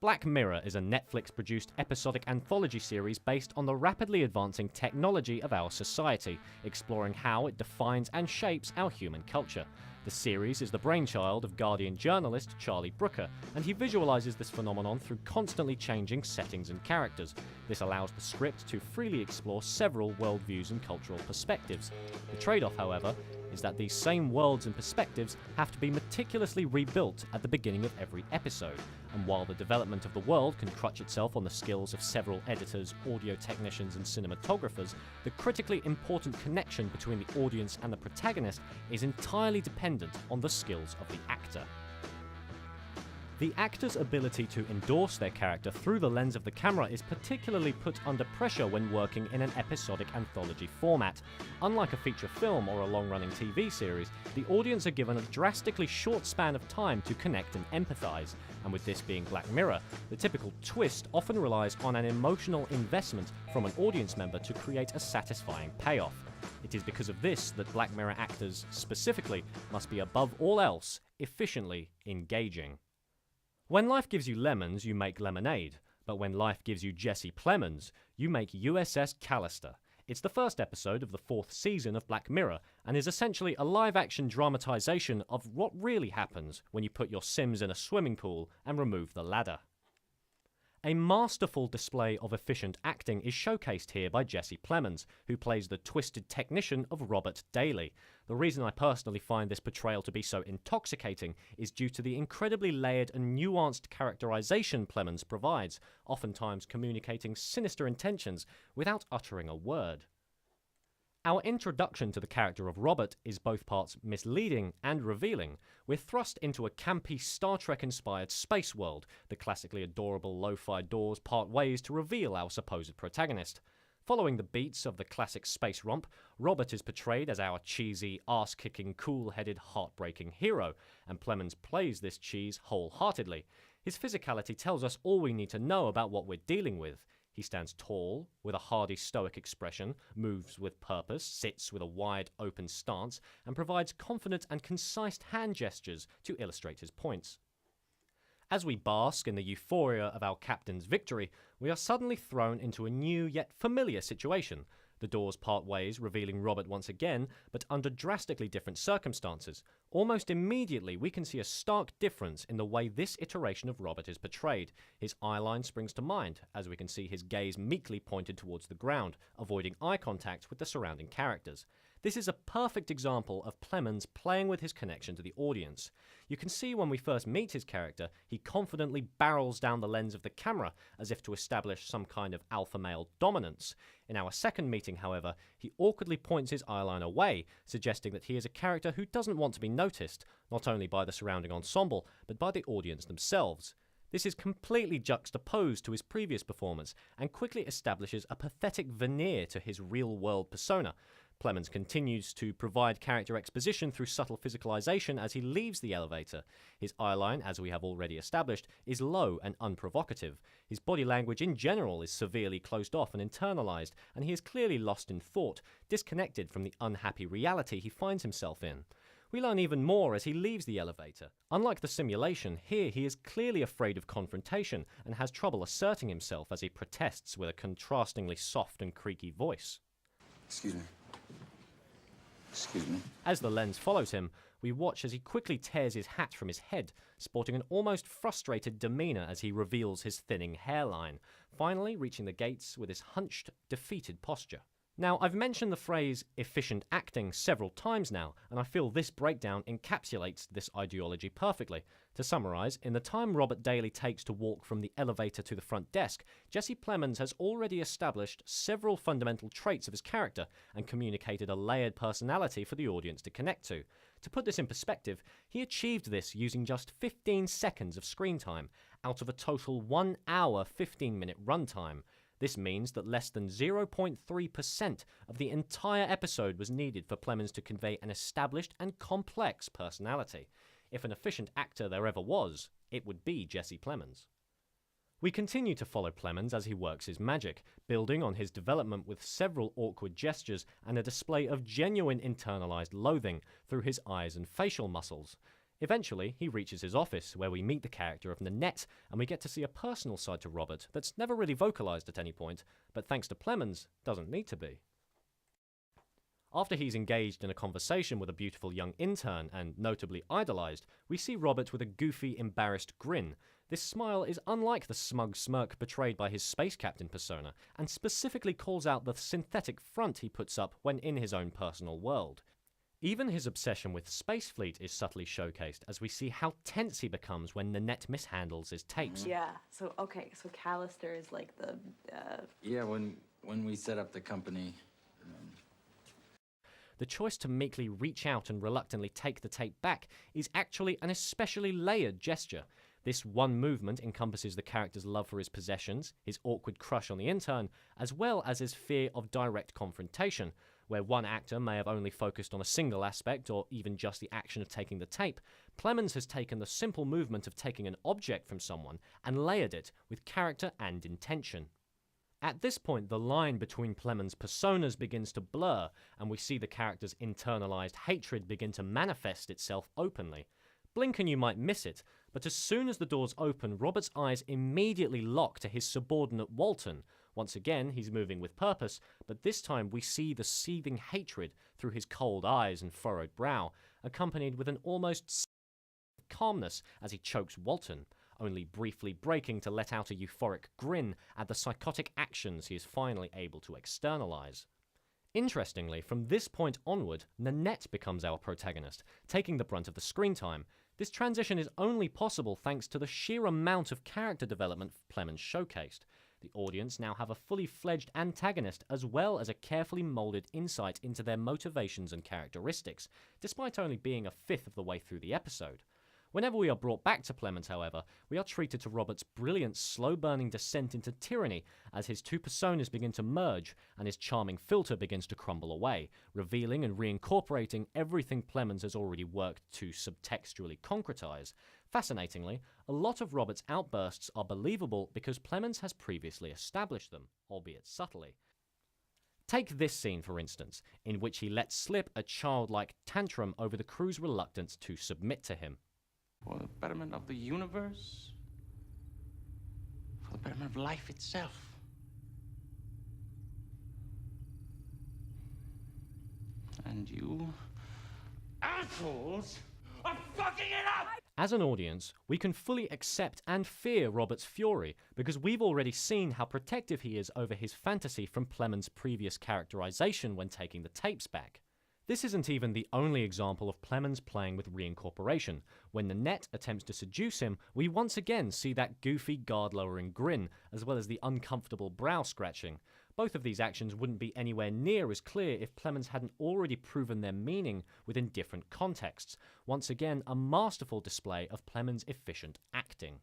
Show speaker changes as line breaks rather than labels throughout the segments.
Black Mirror is a Netflix-produced episodic anthology series based on the rapidly advancing technology of our society, exploring how it defines and shapes our human culture. The series is the brainchild of Guardian journalist Charlie Brooker, and he visualizes this phenomenon through constantly changing settings and characters. This allows the script to freely explore several worldviews and cultural perspectives. The trade-off, however, is that these same worlds and perspectives have to be meticulously rebuilt at the beginning of every episode. And while the development of the world can crutch itself on the skills of several editors, audio technicians, and cinematographers, the critically important connection between the audience and the protagonist is entirely dependent on the skills of the actor. The actor's ability to endorse their character through the lens of the camera is particularly put under pressure when working in an episodic anthology format. Unlike a feature film or a long-running TV series, the audience are given a drastically short span of time to connect and empathize. And with this being Black Mirror, the typical twist often relies on an emotional investment from an audience member to create a satisfying payoff. It is because of this that Black Mirror actors, specifically, must be above all else efficiently engaging. When life gives you lemons, you make lemonade. But when life gives you Jesse Plemons, you make USS Callister. It's the first episode of the 4th season of Black Mirror, and is essentially a live-action dramatization of what really happens when you put your Sims in a swimming pool and remove the ladder. A masterful display of efficient acting is showcased here by Jesse Plemons, who plays the twisted technician of Robert Daisley. The reason I personally find this portrayal to be so intoxicating is due to the incredibly layered and nuanced characterization Plemons provides, oftentimes communicating sinister intentions without uttering a word. Our introduction to the character of Robert is both parts misleading and revealing. We're thrust into a campy Star Trek-inspired space world. The classically adorable lo-fi doors part ways to reveal our supposed protagonist. Following the beats of the classic space romp, Robert is portrayed as our cheesy, ass-kicking, cool-headed, heartbreaking hero, and Plemons plays this cheese wholeheartedly. His physicality tells us all we need to know about what we're dealing with. He stands tall, with a hardy stoic expression, moves with purpose, sits with a wide open stance, and provides confident and concise hand gestures to illustrate his points. As we bask in the euphoria of our captain's victory, we are suddenly thrown into a new yet familiar situation. The doors part ways, revealing Robert once again, but under drastically different circumstances. Almost immediately, we can see a stark difference in the way this iteration of Robert is portrayed. His eyeline springs to mind, as we can see his gaze meekly pointed towards the ground, avoiding eye contact with the surrounding characters. This is a perfect example of Plemons playing with his connection to the audience. You can see when we first meet his character, he confidently barrels down the lens of the camera as if to establish some kind of alpha male dominance. In our second meeting, however, he awkwardly points his eyeline away, suggesting that he is a character who doesn't want to be noticed, not only by the surrounding ensemble, but by the audience themselves. This is completely juxtaposed to his previous performance, and quickly establishes a pathetic veneer to his real-world persona. Plemons continues to provide character exposition through subtle physicalization as he leaves the elevator. His eyeline, as we have already established, is low and unprovocative. His body language in general is severely closed off and internalized, and he is clearly lost in thought, disconnected from the unhappy reality he finds himself in. We learn even more as he leaves the elevator. Unlike the simulation, here he is clearly afraid of confrontation and has trouble asserting himself as he protests with a contrastingly soft and creaky voice.
Excuse me. Excuse me.
As the lens follows him, we watch as he quickly tears his hat from his head, sporting an almost frustrated demeanor as he reveals his thinning hairline, finally reaching the gates with his hunched, defeated posture. Now, I've mentioned the phrase efficient acting several times now, and I feel this breakdown encapsulates this ideology perfectly. To summarize, in the time Robert Daisley takes to walk from the elevator to the front desk, Jesse Plemons has already established several fundamental traits of his character and communicated a layered personality for the audience to connect to. To put this in perspective, he achieved this using just 15 seconds of screen time, out of a total 1 hour 15-minute runtime. This means that less than 0.3% of the entire episode was needed for Plemons to convey an established and complex personality. If an efficient actor there ever was, it would be Jesse Plemons. We continue to follow Plemons as he works his magic, building on his development with several awkward gestures and a display of genuine internalized loathing through his eyes and facial muscles. Eventually, he reaches his office, where we meet the character of Nanette, and we get to see a personal side to Robert that's never really vocalised at any point, but thanks to Plemons, doesn't need to be. After he's engaged in a conversation with a beautiful young intern, and notably idolised, we see Robert with a goofy, embarrassed grin. This smile is unlike the smug smirk betrayed by his space captain persona, and specifically calls out the synthetic front he puts up when in his own personal world. Even his obsession with Space Fleet is subtly showcased as we see how tense he becomes when Nanette mishandles his tapes.
Yeah, so Callister is like the...
Yeah, when we set up the company...
The choice to meekly reach out and reluctantly take the tape back is actually an especially layered gesture. This one movement encompasses the character's love for his possessions, his awkward crush on the intern, as well as his fear of direct confrontation. Where one actor may have only focused on a single aspect or even just the action of taking the tape, Plemons has taken the simple movement of taking an object from someone and layered it with character and intention. At this point, the line between Plemons' personas begins to blur, and we see the character's internalized hatred begin to manifest itself openly. Blink and you might miss it, but as soon as the doors open, Robert's eyes immediately lock to his subordinate Walton. Once again, he's moving with purpose, but this time we see the seething hatred through his cold eyes and furrowed brow, accompanied with an almost calmness as he chokes Walton, only briefly breaking to let out a euphoric grin at the psychotic actions he is finally able to externalize. Interestingly, from this point onward, Nanette becomes our protagonist, taking the brunt of the screen time. This transition is only possible thanks to the sheer amount of character development Plemons showcased. The audience now have a fully fledged antagonist as well as a carefully moulded insight into their motivations and characteristics, despite only being a fifth of the way through the episode. Whenever we are brought back to Plemons, however, we are treated to Robert's brilliant, slow-burning descent into tyranny as his two personas begin to merge and his charming filter begins to crumble away, revealing and reincorporating everything Plemons has already worked to subtextually concretize. Fascinatingly, a lot of Robert's outbursts are believable because Plemons has previously established them, albeit subtly. Take this scene, for instance, in which he lets slip a childlike tantrum over the crew's reluctance to submit to him.
For the betterment of the universe, for the betterment of life itself. And you assholes are fucking it up!
As an audience, we can fully accept and fear Robert's fury because we've already seen how protective he is over his fantasy from Plemons' previous characterization when taking the tapes back. This isn't even the only example of Plemons playing with reincorporation. When Nanette attempts to seduce him, we once again see that goofy, guard-lowering grin, as well as the uncomfortable brow scratching. Both of these actions wouldn't be anywhere near as clear if Plemons hadn't already proven their meaning within different contexts. Once again, a masterful display of Plemons' efficient acting.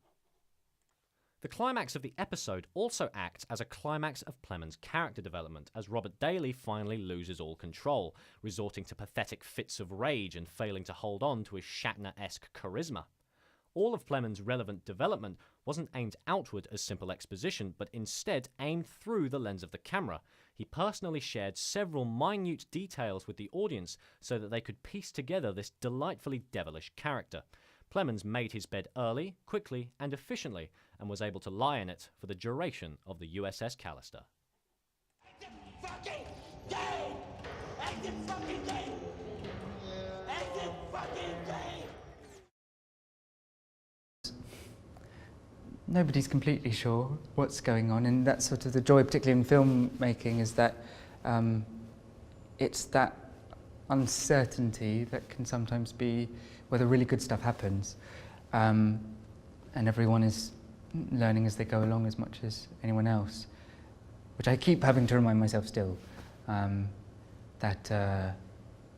The climax of the episode also acts as a climax of Plemons' character development, as Robert Daisley finally loses all control, resorting to pathetic fits of rage and failing to hold on to his Shatner-esque charisma. All of Plemons' relevant development wasn't aimed outward as simple exposition, but instead aimed through the lens of the camera. He personally shared several minute details with the audience so that they could piece together this delightfully devilish character. Plemons made his bed early, quickly, and efficiently, and was able to lie in it for the duration of the USS Callister.
Exit fucking game! Exit fucking game! Exit fucking game!
Nobody's completely sure what's going on, and that's sort of the joy, particularly in filmmaking, is that it's that uncertainty that can sometimes be where the really good stuff happens, and everyone is learning as they go along as much as anyone else, which I keep having to remind myself still, that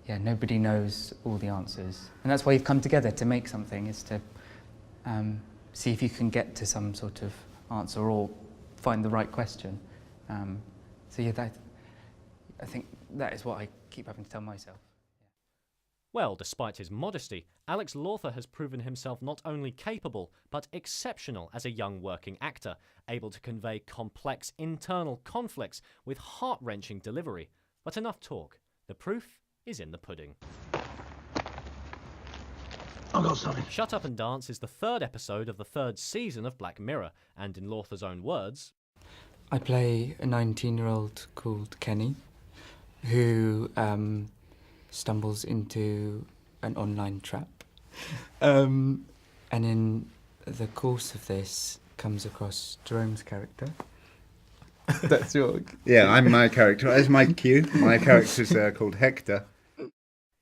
nobody knows all the answers, and that's why you've come together to make something, is to see if you can get to some sort of answer or find the right question. I think that is what I keep having to tell myself.
Well, despite his modesty, Alex Lawther has proven himself not only capable, but exceptional as a young working actor, able to convey complex internal conflicts with heart-wrenching delivery. But enough talk. The proof is in the pudding.
I've got something.
Shut Up and Dance is the third episode of the third season of Black Mirror, and in Lortha's own words,
I play a 19-year-old called Kenny who stumbles into an online trap. And in the course of this comes across Jerome's character. That's your...
Yeah, I'm my character. As my cue, my character's called Hector.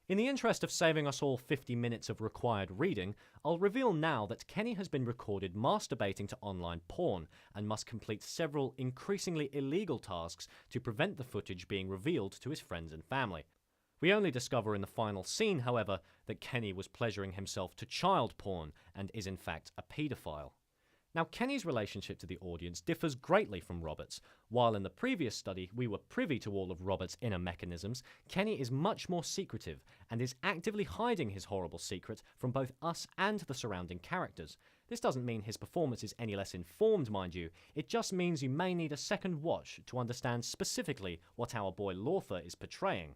in the interest of saving us all 50 minutes of required reading, I'll reveal now that Kenny has been recorded masturbating to online porn and must complete several increasingly illegal tasks to prevent the footage being revealed to his friends and family. We only discover in the final scene, however, that Kenny was pleasuring himself to child porn and is in fact a paedophile. Now, Kenny's relationship to the audience differs greatly from Robert's. While in the previous study we were privy to all of Robert's inner mechanisms, Kenny is much more secretive and is actively hiding his horrible secret from both us and the surrounding characters. This doesn't mean his performance is any less informed, mind you, it just means you may need a second watch to understand specifically what our boy Lortha is portraying.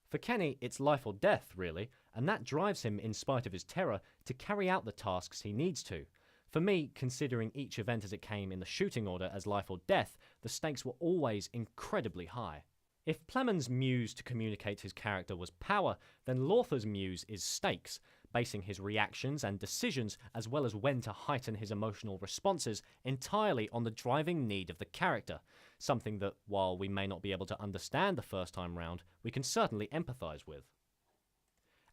For Kenny, it's life or death, really, and that drives him, in spite of his terror, to carry out the tasks he needs to. For me, considering each event as it came in the shooting order as life or death, the stakes were always incredibly high. If Plemons' muse to communicate his character was power, then Lortha's muse is stakes, basing his reactions and decisions as well as when to heighten his emotional responses entirely on the driving need of the character, something that, while we may not be able to understand the first time round, we can certainly empathise with.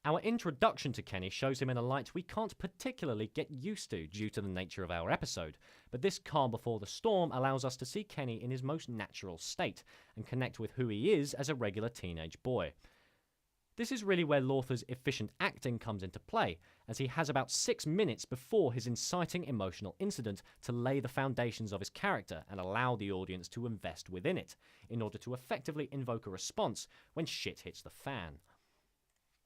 Our introduction to Kenny shows him in a light we can't particularly get used to due to the nature of our episode, but this calm before the storm allows us to see Kenny in his most natural state and connect with who he is as a regular teenage boy. This is really where Lortha's efficient acting comes into play, as he has about 6 minutes before his inciting emotional incident to lay the foundations of his character and allow the audience to invest within it, in order to effectively invoke a response when shit hits the fan.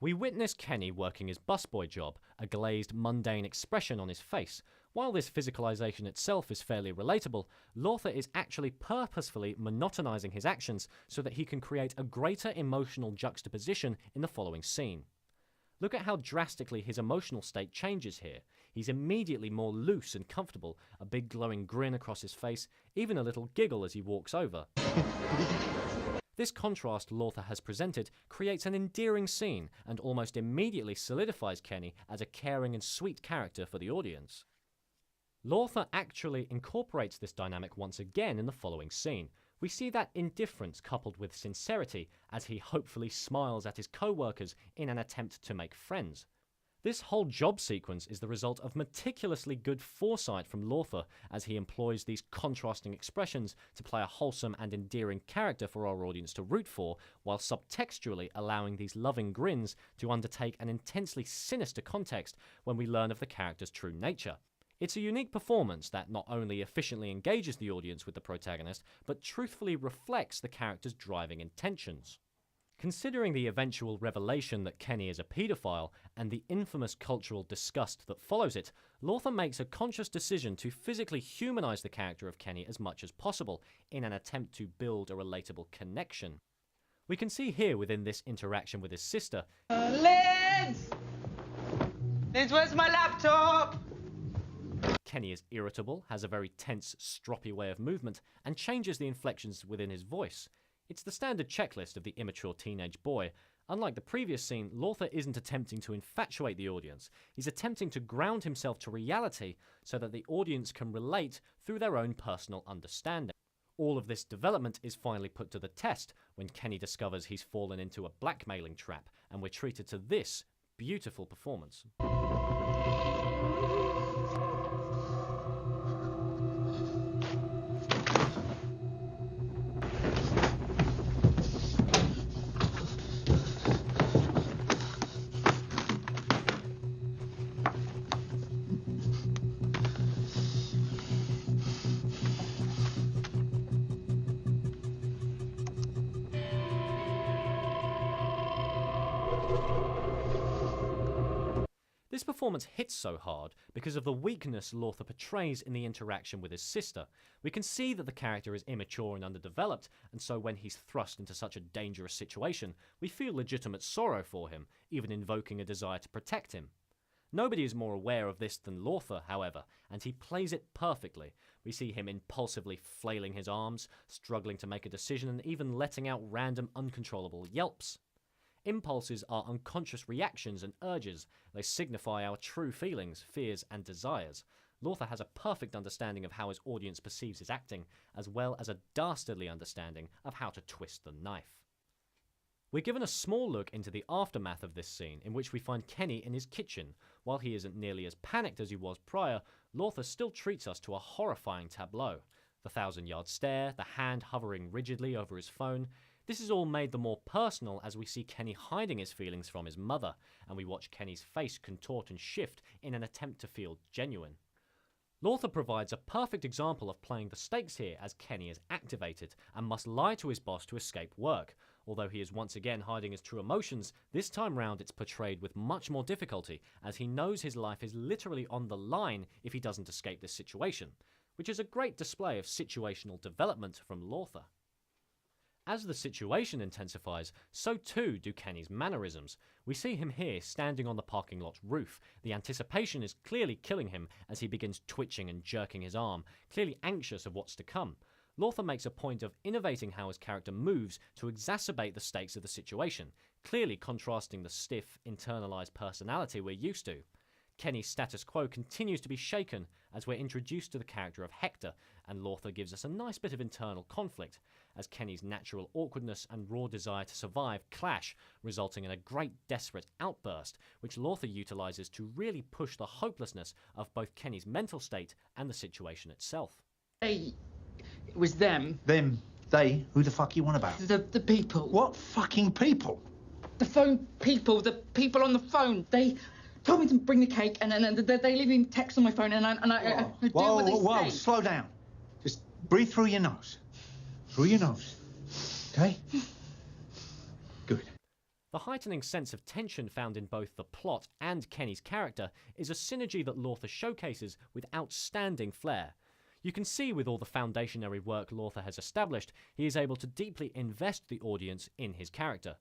We witness Kenny working his busboy job, a glazed, mundane expression on his face. While this physicalization itself is fairly relatable, Lortha is actually purposefully monotonizing his actions so that he can create a greater emotional juxtaposition in the following scene. Look at how drastically his emotional state changes here. He's immediately more loose and comfortable, a big glowing grin across his face, even a little giggle as he walks over. This contrast Lortha has presented creates an endearing scene and almost immediately solidifies Kenny as a caring and sweet character for the audience. Lortha actually incorporates this dynamic once again in the following scene. We see that indifference coupled with sincerity as he hopefully smiles at his co-workers in an attempt to make friends. This whole job sequence is the result of meticulously good foresight from Lortha as he employs these contrasting expressions to play a wholesome and endearing character for our audience to root for, while subtextually allowing these loving grins to undertake an intensely sinister context when we learn of the character's true nature. It's a unique performance that not only efficiently engages the audience with the protagonist, but truthfully reflects the character's driving intentions. Considering the eventual revelation that Kenny is a paedophile and the infamous cultural disgust that follows it, Lortha makes a conscious decision to physically humanize the character of Kenny as much as possible in an attempt to build a relatable connection. We can see here within this interaction with his sister,
Liz! Liz, where's my laptop?
Kenny is irritable, has a very tense, stroppy way of movement, and changes the inflections within his voice. It's the standard checklist of the immature teenage boy. Unlike the previous scene, Lortha isn't attempting to infatuate the audience. He's attempting to ground himself to reality so that the audience can relate through their own personal understanding. All of this development is finally put to the test when Kenny discovers he's fallen into a blackmailing trap, and we're treated to this beautiful performance. This performance hits so hard because of the weakness Lortha portrays in the interaction with his sister. We can see that the character is immature and underdeveloped, and so when he's thrust into such a dangerous situation, we feel legitimate sorrow for him, even invoking a desire to protect him. Nobody is more aware of this than Lothar, however, and he plays it perfectly. We see him impulsively flailing his arms, struggling to make a decision, and even letting out random uncontrollable yelps. Impulses are unconscious reactions and urges. They signify our true feelings, fears, and desires. Lothar has a perfect understanding of how his audience perceives his acting, as well as a dastardly understanding of how to twist the knife. We're given a small look into the aftermath of this scene, in which we find Kenny in his kitchen. While he isn't nearly as panicked as he was prior, Lothar still treats us to a horrifying tableau. The 1,000-yard stare, the hand hovering rigidly over his phone. This is all made the more personal as we see Kenny hiding his feelings from his mother, and we watch Kenny's face contort and shift in an attempt to feel genuine. Lothar provides a perfect example of playing the stakes here, as Kenny is activated and must lie to his boss to escape work. Although he is once again hiding his true emotions, this time round it's portrayed with much more difficulty, as he knows his life is literally on the line if he doesn't escape this situation, which is a great display of situational development from Lothar. As the situation intensifies, so too do Kenny's mannerisms. We see him here standing on the parking lot's roof. The anticipation is clearly killing him as he begins twitching and jerking his arm, clearly anxious of what's to come. Lothar makes a point of innovating how his character moves to exacerbate the stakes of the situation, clearly contrasting the stiff, internalized personality we're used to. Kenny's status quo continues to be shaken as we're introduced to the character of Hector, and Lothar gives us a nice bit of internal conflict, as Kenny's natural awkwardness and raw desire to survive clash, resulting in a great desperate outburst, which Lothar utilizes to really push the hopelessness of both Kenny's mental state and the situation itself.
It was them.
Them? They? Who the fuck you want about?
The people.
What fucking people?
The phone people. The people on the phone. They told me to bring the cake, and they leave me text on my phone, and I do what they
whoa,
say.
Slow down. Just breathe through your nose. Through your nose. Okay? Good.
The heightening sense of tension found in both the plot and Kenny's character is a synergy that Lothar showcases with outstanding flair. You can see with all the foundationary work Lothar has established, he is able to deeply invest the audience in his character.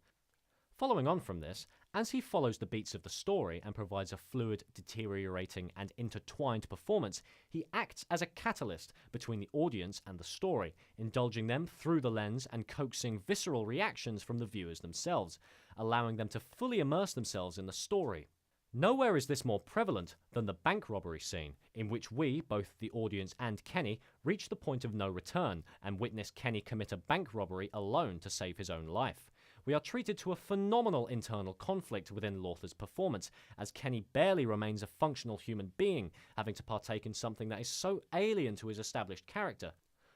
Following on from this, as he follows the beats of the story and provides a fluid, deteriorating and intertwined performance, he acts as a catalyst between the audience and the story, indulging them through the lens and coaxing visceral reactions from the viewers themselves, allowing them to fully immerse themselves in the story. Nowhere is this more prevalent than the bank robbery scene, in which we, both the audience and Kenny, reach the point of no return and witness Kenny commit a bank robbery alone to save his own life. We are treated to a phenomenal internal conflict within Lothar's performance, as Kenny barely remains a functional human being, having to partake in something that is so alien to his established character.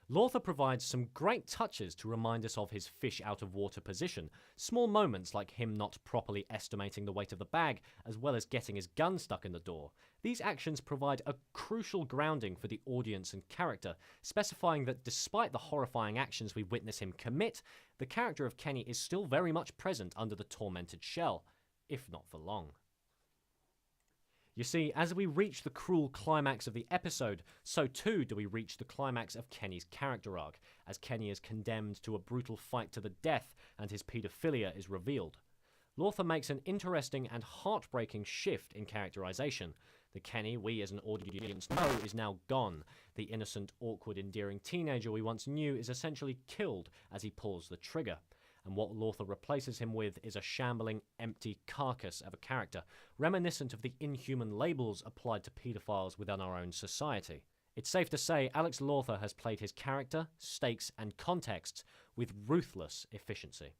Lothar provides some great touches to remind us of his fish-out-of-water position, small moments like him not properly estimating the weight of the bag, as well as getting his gun stuck in the door. These actions provide a crucial grounding for the audience and character, specifying that despite the horrifying actions we witness him commit, the character of Kenny is still very much present under the tormented shell, if not for long. You see, as we reach the cruel climax of the episode, so too do we reach the climax of Kenny's character arc, as Kenny is condemned to a brutal fight to the death and his paedophilia is revealed. Lothar makes an interesting and heartbreaking shift in characterization. The Kenny we as an audience know is now gone. The innocent, awkward, endearing teenager we once knew is essentially killed as he pulls the trigger. And what Lothar replaces him with is a shambling, empty carcass of a character, reminiscent of the inhuman labels applied to paedophiles within our own society. It's safe to say Alex Lothar has played his character, stakes, and contexts with ruthless efficiency.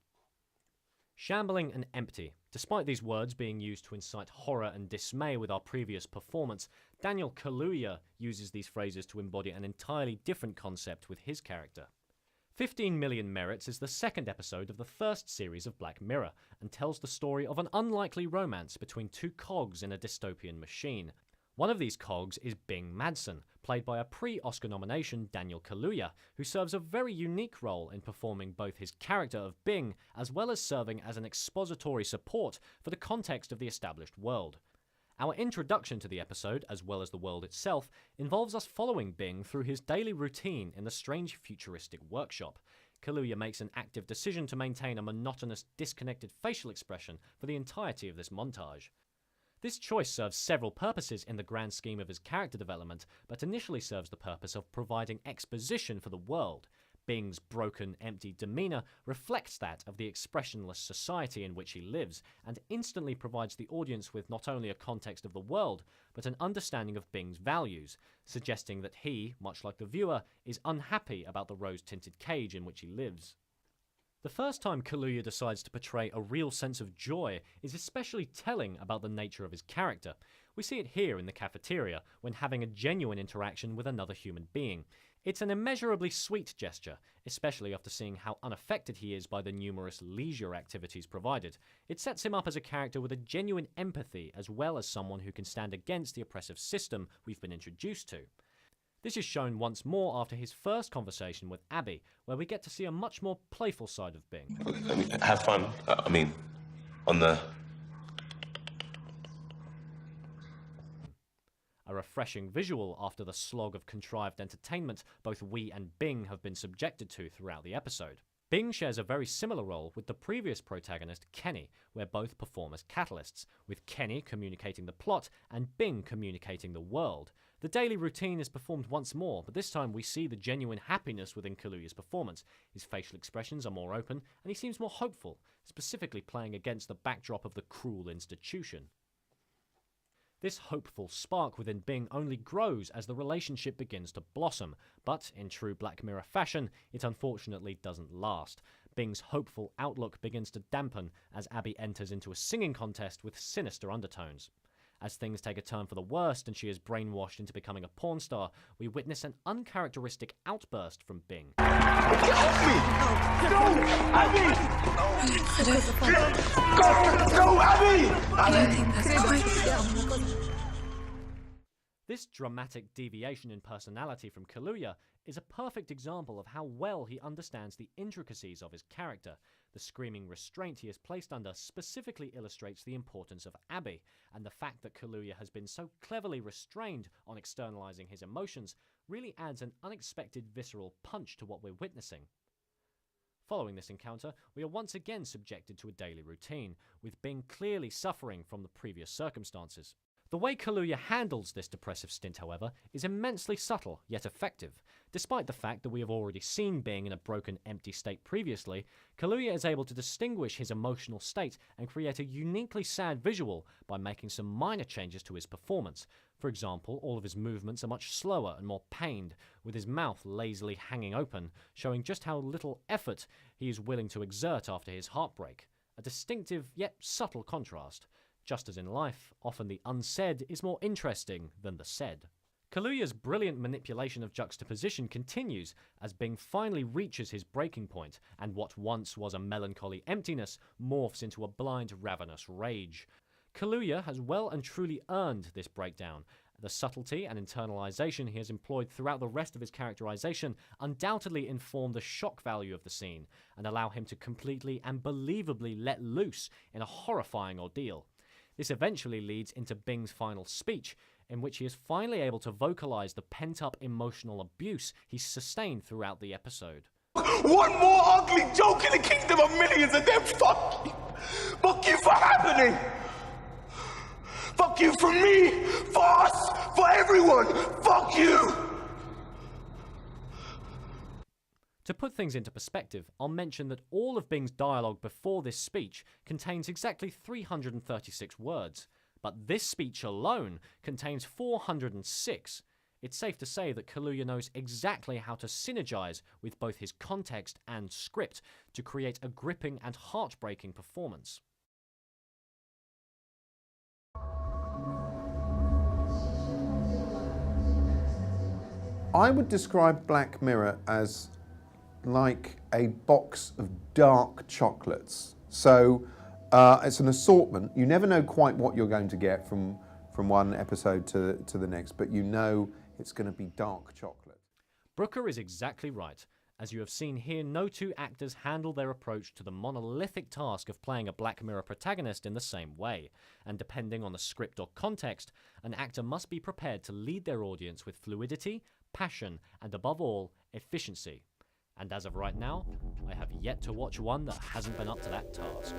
Shambling and empty. Despite these words being used to incite horror and dismay with our previous performance, Daniel Kaluuya uses these phrases to embody an entirely different concept with his character. 15 Million Merits is the second episode of the first series of Black Mirror, and tells the story of an unlikely romance between two cogs in a dystopian machine. One of these cogs is Bing Madsen, played by a pre-Oscar nomination Daniel Kaluuya, who serves a very unique role in performing both his character of Bing, as well as serving as an expository support for the context of the established world. Our introduction to the episode, as well as the world itself, involves us following Bing through his daily routine in the strange futuristic workshop. Kaluuya makes an active decision to maintain a monotonous, disconnected facial expression for the entirety of this montage. This choice serves several purposes in the grand scheme of his character development, but initially serves the purpose of providing exposition for the world. Bing's broken, empty demeanour reflects that of the expressionless society in which he lives, and instantly provides the audience with not only a context of the world, but an understanding of Bing's values, suggesting that he, much like the viewer, is unhappy about the rose-tinted cage in which he lives. The first time Kaluuya decides to portray a real sense of joy is especially telling about the nature of his character. We see it here in the cafeteria, when having a genuine interaction with another human being. It's an immeasurably sweet gesture, especially after seeing how unaffected he is by the numerous leisure activities provided. It sets him up as a character with a genuine empathy, as well as someone who can stand against the oppressive system we've been introduced to. This is shown once more after his first conversation with Abby, where we get to see a much more playful side of Bing.
I mean, have fun. On the...
A refreshing visual after the slog of contrived entertainment both we and Bing have been subjected to throughout the episode. Bing shares a very similar role with the previous protagonist, Kenny, where both perform as catalysts, with Kenny communicating the plot and Bing communicating the world. The daily routine is performed once more, but this time we see the genuine happiness within Kaluuya's performance. His facial expressions are more open, and he seems more hopeful, specifically playing against the backdrop of the cruel institution. This hopeful spark within Bing only grows as the relationship begins to blossom, but in true Black Mirror fashion, it unfortunately doesn't last. Bing's hopeful outlook begins to dampen as Abby enters into a singing contest with sinister undertones. As things take a turn for the worst and she is brainwashed into becoming a porn star, we witness an uncharacteristic outburst from Bing. This dramatic deviation in personality from Kaluuya is a perfect example of how well he understands the intricacies of his character. The screaming restraint he is placed under specifically illustrates the importance of Abby, and the fact that Kaluuya has been so cleverly restrained on externalizing his emotions really adds an unexpected visceral punch to what we're witnessing. Following this encounter, we are once again subjected to a daily routine, with Bing clearly suffering from the previous circumstances. The way Kaluuya handles this depressive stint, however, is immensely subtle, yet effective. Despite the fact that we have already seen Bing in a broken, empty state previously, Kaluuya is able to distinguish his emotional state and create a uniquely sad visual by making some minor changes to his performance. For example, all of his movements are much slower and more pained, with his mouth lazily hanging open, showing just how little effort he is willing to exert after his heartbreak. A distinctive, yet subtle contrast. Just as in life, often the unsaid is more interesting than the said. Kaluuya's brilliant manipulation of juxtaposition continues as Bing finally reaches his breaking point, and what once was a melancholy emptiness morphs into a blind, ravenous rage. Kaluuya has well and truly earned this breakdown. The subtlety and internalization he has employed throughout the rest of his characterization undoubtedly inform the shock value of the scene, and allow him to completely and believably let loose in a horrifying ordeal. This eventually leads into Bing's final speech, in which he is finally able to vocalize the pent-up emotional abuse he's sustained throughout the episode.
One more ugly joke in the kingdom of millions and then fuck you! Fuck you for happening! Fuck you for me! For us! For everyone! Fuck you!
To put things into perspective, I'll mention that all of Bing's dialogue before this speech contains exactly 336 words, but this speech alone contains 406. It's safe to say that Kaluuya knows exactly how to synergize with both his context and script to create a gripping and heartbreaking performance.
I would describe Black Mirror as like a box of dark chocolates. So it's an assortment. You never know quite what you're going to get from one episode to the next, but you know it's going to be dark chocolate.
Brooker is exactly right. As you have seen here, no two actors handle their approach to the monolithic task of playing a Black Mirror protagonist in the same way, and depending on the script or context, an actor must be prepared to lead their audience with fluidity, passion, and above all, efficiency. And as of right now, I have yet to watch one that hasn't been up to that task.